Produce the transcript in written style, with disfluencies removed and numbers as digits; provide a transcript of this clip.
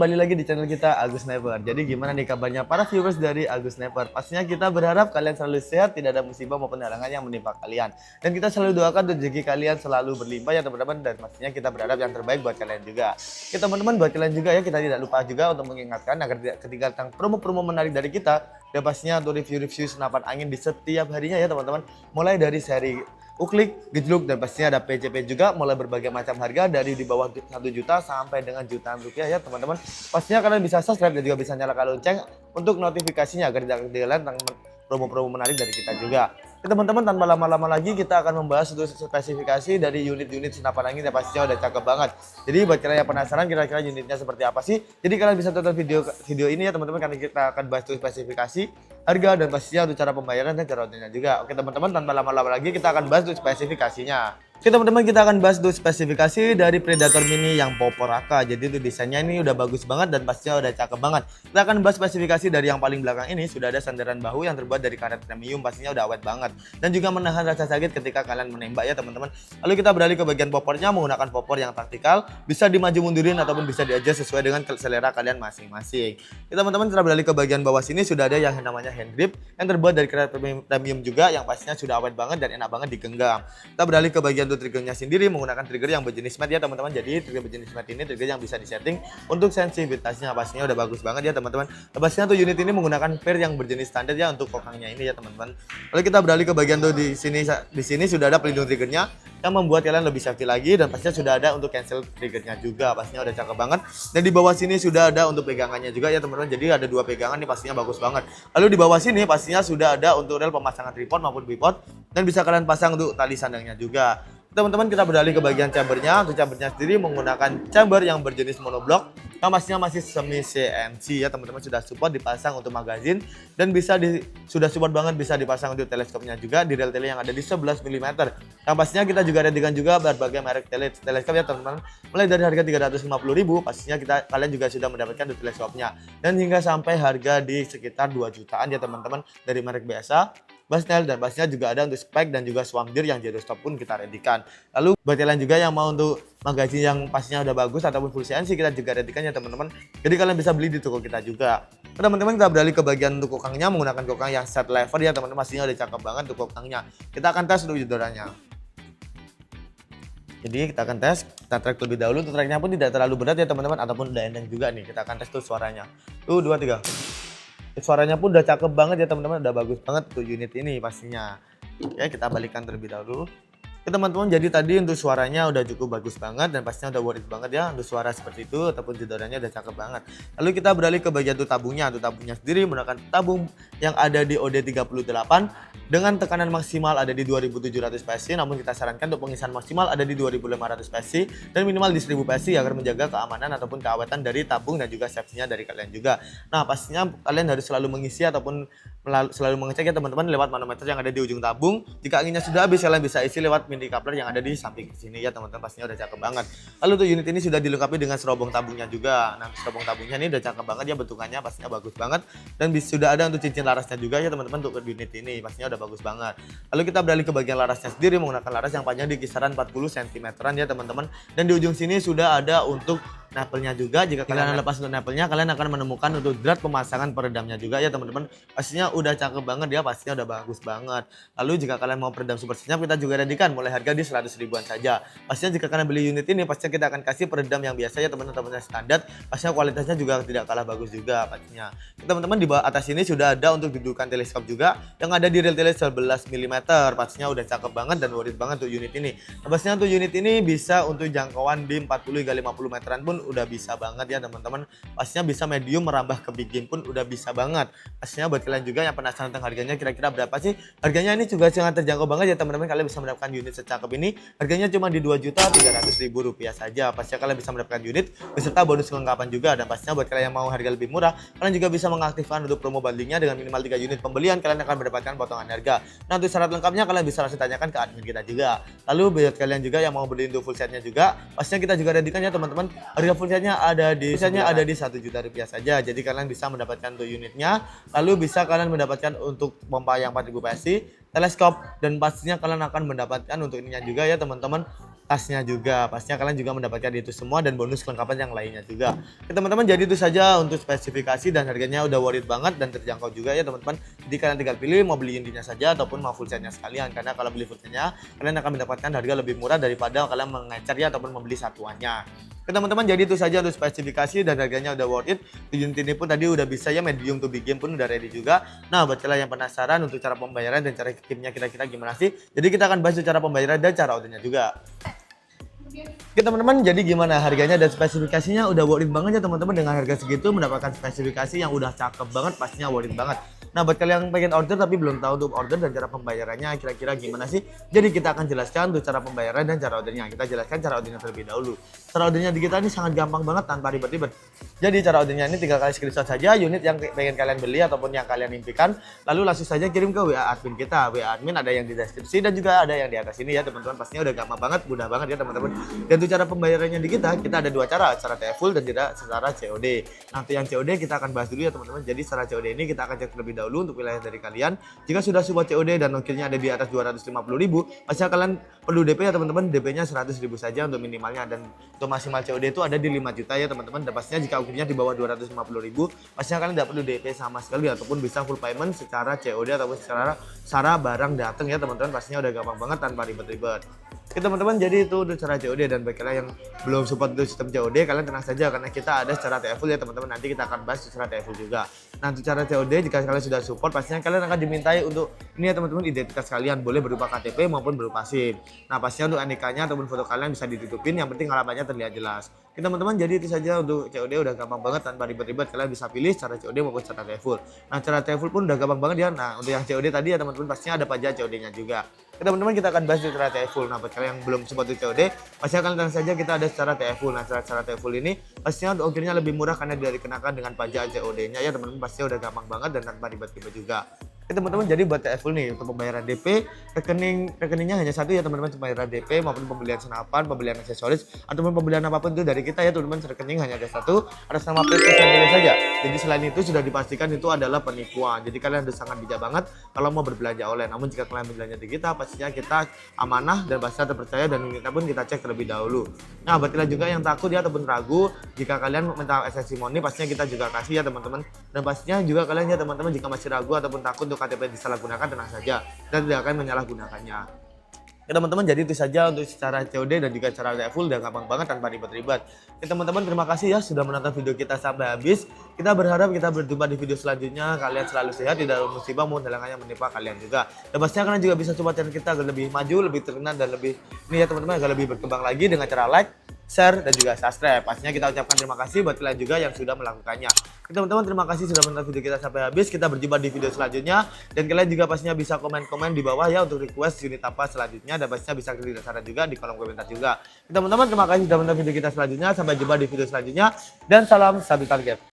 kembali lagi di channel kita Agus Sniper. Jadi gimana nih kabarnya para viewers dari Agus Sniper? Pastinya kita berharap kalian selalu sehat, tidak ada musibah maupun halangan yang menimpa kalian. Dan kita selalu doakan rezeki kalian selalu berlimpah ya teman-teman. Dan pastinya kita berharap yang terbaik buat kalian juga. Oke teman-teman, buat kalian juga ya, kita tidak lupa juga untuk mengingatkan agar tidak ketinggalan promo-promo menarik dari kita. Dan pastinya untuk review-review senapan angin di setiap harinya ya teman-teman. Mulai dari seri Uklik, gejluk, dan pastinya ada PCP juga, mulai berbagai macam harga dari di bawah 1 juta sampai dengan jutaan rupiah ya teman-teman. Pastinya kalian bisa subscribe dan juga bisa nyalakan lonceng untuk notifikasinya agar tidak ketinggalan tentang promo-promo menarik dari kita juga. Teman-teman, tanpa lama-lama lagi kita akan membahas untuk spesifikasi dari unit-unit senapan angin yang pastinya udah cakep banget. Jadi buat kalian yang penasaran kira-kira unitnya seperti apa sih, jadi kalian bisa tonton video ini ya teman-teman, karena kita akan bahas untuk spesifikasi, harga, dan pastinya untuk cara pembayaran dan cara ordernya juga. Oke teman-teman, tanpa lama-lama lagi kita akan bahas untuk spesifikasinya. Oke teman-teman, kita akan bahas dulu spesifikasi dari Predator Mini yang Poporaka. Jadi itu desainnya ini udah bagus banget dan pastinya udah cakep banget. Kita akan bahas spesifikasi dari yang paling belakang ini. Sudah ada sandaran bahu yang terbuat dari karet premium, pastinya udah awet banget. Dan juga menahan rasa sakit ketika kalian menembak ya teman-teman. Lalu kita beralih ke bagian popornya, menggunakan popor yang taktikal, bisa dimaju mundurin ataupun bisa di-adjust sesuai dengan selera kalian masing-masing. Teman-teman, kita beralih ke bagian bawah sini, sudah ada yang namanya hand grip yang terbuat dari karet premium juga, yang pastinya sudah awet banget dan enak banget digenggam. Kita beralih ke bagian triggernya sendiri, menggunakan trigger yang berjenis matte ya teman-teman. Jadi trigger berjenis matte ini trigger yang bisa disetting untuk sensitivitasnya, pastinya udah bagus banget ya teman-teman. Pastinya tuh unit ini menggunakan pair yang berjenis standar ya untuk kokangnya ini ya teman-teman. Lalu kita beralih ke bagian tuh di sini sudah ada pelindung triggernya yang membuat kalian lebih safety lagi, dan pastinya sudah ada untuk cancel triggernya juga, pastinya udah cakep banget. Dan di bawah sini sudah ada untuk pegangannya juga ya teman-teman. Jadi ada 2 pegangan nih, pastinya bagus banget. Lalu di bawah sini pastinya sudah ada untuk rel pemasangan tripod maupun bipod, dan bisa kalian pasang untuk tali sandangnya juga. Teman-teman, kita beralih ke bagian chambernya. Untuk chambernya sendiri menggunakan chamber yang berjenis monoblock yang pastinya masih semi CNC ya teman-teman. Sudah support dipasang untuk magazin dan sudah support banget bisa dipasang untuk teleskopnya juga di rel tele yang ada di 11 mm. Yang pastinya kita juga readykan juga berbagai merek teleskop ya teman-teman. Mulai dari harga 350.000, pastinya kalian juga sudah mendapatkan untuk teleskopnya, dan hingga sampai harga di sekitar 2 jutaan ya teman-teman dari merek biasa, Basnel, dan pastinya juga ada untuk spek dan juga swamdir yang jet stop pun kita readykan. Lalu buat kalian juga yang mau untuk magazin yang pastinya udah bagus ataupun full CNC, kita juga readykan ya teman-teman. Jadi kalian bisa beli di toko kita juga. Teman-teman, kita beralih ke bagian untuk kokangnya, menggunakan kokang yang set lever ya teman-teman. Pastinya udah cakep banget untuk kokangnya. Kita akan tes untuk jodorannya. Jadi kita akan tes, kita track terlebih dahulu. Untuk tracknya pun tidak terlalu berat ya teman-teman, ataupun udah enteng juga nih. Kita akan tes tuh suaranya. Tuh 2, 3. Suaranya pun udah cakep banget ya teman-teman, udah bagus banget tuh unit ini pastinya. Oke, kita balikan terlebih dahulu. Oke teman-teman, jadi tadi untuk suaranya udah cukup bagus banget dan pastinya udah worth it banget ya untuk suara seperti itu, ataupun jedorannya udah cakep banget. Lalu kita beralih ke bagian tuh tabungnya. Untuk tabungnya sendiri menggunakan tabung yang ada di OD38 dengan tekanan maksimal ada di 2700 PSI, namun kita sarankan untuk pengisian maksimal ada di 2500 PSI dan minimal di 1000 PSI agar menjaga keamanan ataupun keawetan dari tabung dan juga safety-nya dari kalian juga. Nah, pastinya kalian harus selalu mengisi ataupun selalu mengecek ya teman-teman lewat manometer yang ada di ujung tabung. Jika anginnya sudah habis, kalian bisa isi lewat mini coupler yang ada di samping sini ya teman-teman, pastinya udah cakep banget. Lalu tuh unit ini sudah dilengkapi dengan serobong tabungnya juga. Nah, serobong tabungnya ini udah cakep banget ya, bentukannya pastinya bagus banget, dan sudah ada untuk cincin larasnya juga ya teman-teman untuk unit ini, pastinya udah bagus banget. Lalu kita beralih ke bagian larasnya sendiri, menggunakan laras yang panjang di kisaran 40 cm-an ya teman-teman, dan di ujung sini sudah ada untuk napelnya juga. Jika kalian lepas untuk napelnya, kalian akan menemukan untuk drat pemasangan peredamnya juga ya teman-teman. Pastinya udah cakep banget ya, pastinya udah bagus banget. Lalu jika kalian mau peredam super senyap, kita juga readykan mulai harga di 100 ribuan saja. Pastinya jika kalian beli unit ini, pastinya kita akan kasih peredam yang biasa ya teman-teman, standar. Pastinya kualitasnya juga tidak kalah bagus juga pastinya. Teman-teman, di bawah atas ini sudah ada untuk dudukan teleskop juga yang ada di rel tele 11 mm. Pastinya udah cakep banget dan worth it banget tuh unit ini. Pastinya tuh unit ini bisa untuk jangkauan di 40 hingga 50 meteran pun udah bisa banget ya teman-teman. Pastinya bisa medium merambah ke big game pun udah bisa banget. Pastinya buat kalian juga yang penasaran tentang harganya kira-kira berapa sih, harganya ini juga sangat terjangkau banget ya teman-teman. Kalian bisa mendapatkan unit secakep ini, harganya cuma di 2.300.000 rupiah saja. Pastinya kalian bisa mendapatkan unit beserta bonus kelengkapan juga. Dan pastinya buat kalian yang mau harga lebih murah, kalian juga bisa mengaktifkan untuk promo bundlingnya dengan minimal 3 unit pembelian, kalian akan mendapatkan potongan harga. Nah, untuk syarat lengkapnya kalian bisa langsung tanyakan ke admin kita juga. Lalu buat kalian juga yang mau beli untuk full setnya juga, pastinya kita juga readykan ya teman-teman. Harga full setnya ada di 1 juta rupiah saja. Jadi kalian bisa mendapatkan untuk unitnya, lalu bisa kalian mendapatkan untuk pompa yang 4000 PSI teleskop, dan pastinya kalian akan mendapatkan untuk ininya juga ya teman-teman, tasnya juga. Pastinya kalian juga mendapatkan itu semua dan bonus kelengkapan yang lainnya juga. Oke teman-teman, jadi itu saja untuk spesifikasi dan harganya udah worth it banget dan terjangkau juga ya teman-teman. Jadi kalian tinggal pilih mau beli unitnya saja ataupun mau full setnya sekalian, karena kalau beli full setnya kalian akan mendapatkan harga lebih murah daripada kalian mengecer ya ataupun membeli satuannya. Oke teman-teman, jadi itu saja untuk spesifikasi dan harganya udah worth it. Unit ini pun tadi udah bisa ya, medium to big game pun udah ready juga. Nah buat kalian yang penasaran untuk cara pembayaran dan cara kirimnya kira-kira gimana sih, jadi kita akan bahas cara pembayaran dan cara ordernya juga. Oke teman-teman, jadi gimana harganya dan spesifikasinya udah worth it banget ya teman-teman. Dengan harga segitu mendapatkan spesifikasi yang udah cakep banget, pastinya worth it banget. Nah buat kalian yang pengen order tapi belum tahu untuk order dan cara pembayarannya kira-kira gimana sih, jadi kita akan jelaskan untuk cara pembayaran dan cara ordernya. Kita jelaskan cara ordernya terlebih dahulu. Cara ordernya di kita ini sangat gampang banget tanpa ribet-ribet. Jadi cara ordernya ini tinggal kalian screenshot saja unit yang pengen kalian beli ataupun yang kalian impikan, lalu langsung saja kirim ke WA admin kita. WA admin ada yang di deskripsi dan juga ada yang di atas ini ya teman-teman. Pastinya udah gampang banget, mudah banget ya teman-teman. Dan untuk cara pembayarannya di kita ada dua cara TF full dan tidak secara COD. Nanti yang COD kita akan bahas dulu ya teman-teman. Jadi secara COD ini kita akan cek terlebih dahulu untuk wilayah dari kalian. Jika sudah support COD dan ongkirnya ada di atas 250.000, pasti kalian perlu DP ya teman-teman. DP-nya 100.000 saja untuk minimalnya, dan untuk maksimal COD itu ada di 5 juta ya teman-teman. Dan pastinya jika ongkirnya di bawah 250.000, pastinya kalian tidak perlu DP sama sekali ataupun bisa full payment secara COD ataupun secara barang datang ya teman-teman. Pastinya udah gampang banget tanpa ribet-ribet. Oke teman-teman, jadi itu untuk cara COD, dan bagi kalian yang belum support untuk sistem COD, kalian tenang saja karena kita ada secara TF full ya teman-teman. Nanti kita akan bahas secara TF full juga. Nah untuk cara COD, jika kalian sudah support, pastinya kalian akan dimintai untuk ini ya teman-teman, identitas kalian boleh berupa KTP maupun berupa SIM. Nah pastinya untuk NIK-nya ataupun foto kalian bisa ditutupin, yang penting halamannya terlihat jelas. Oke teman-teman, jadi itu saja untuk COD, udah gampang banget tanpa ribet-ribet. Kalian bisa pilih secara COD maupun secara TF full. Nah cara TF full pun udah gampang banget ya. Nah untuk yang COD tadi ya teman-teman, pastinya ada pajak COD-nya juga. Oke teman-teman, kita akan bahas secara TF full. Nah buat kalian yang belum support di COD, pastinya kalian tenang saja kita ada secara TF full. Nah secara TF full ini pastinya untuk ongkirnya lebih murah karena tidak dikenakan dengan pajak COD-nya ya teman-teman. Pastinya udah gampang banget dan tanpa ribet-ribet juga. Oke teman-teman, jadi buat TF full nih untuk pembayaran DP, rekeningnya hanya satu ya teman-teman. Pembayaran DP maupun pembelian senapan, pembelian aksesoris ataupun pembelian apapun itu dari kita ya teman-teman, rekening hanya ada satu atas nama PT Sandile saja. Jadi selain itu sudah dipastikan itu adalah penipuan. Jadi kalian harus sangat bijak banget kalau mau berbelanja online. Namun jika kalian berbelanja di kita, pastinya kita amanah dan pasti terpercaya, dan unitnya pun kita cek terlebih dahulu. Nah buat kalian juga yang takut ya ataupun ragu, jika kalian minta testimoni pastinya kita juga kasih ya teman-teman. Dan pastinya juga kalian ya teman-teman, jika masih ragu ataupun takut untuk KTP disalahgunakan, tenang saja, dan tidak akan menyalahgunakannya. Ya teman-teman, jadi itu saja untuk secara COD dan juga secara TF full, udah gampang banget tanpa ribet-ribet. Ya teman-teman, terima kasih ya sudah menonton video kita sampai habis. Kita berharap kita berjumpa di video selanjutnya. Kalian selalu sehat, tidak ada musibah maupun halangan yang menimpa kalian juga. Dan pastinya kalian juga bisa coba channel kita agar lebih maju, lebih terkenal, dan lebih ini ya teman-teman, agar lebih berkembang lagi dengan cara like, share, dan juga subscribe. Pastinya kita ucapkan terima kasih buat kalian juga yang sudah melakukannya. Teman-teman, terima kasih sudah menonton video kita sampai habis. Kita berjumpa di video selanjutnya, dan kalian juga pastinya bisa komen-komen di bawah ya untuk request unit apa selanjutnya, dan pastinya bisa kirim saran juga di kolom komentar juga. Teman-teman, terima kasih sudah menonton video kita selanjutnya. Sampai jumpa di video selanjutnya, dan salam satu target.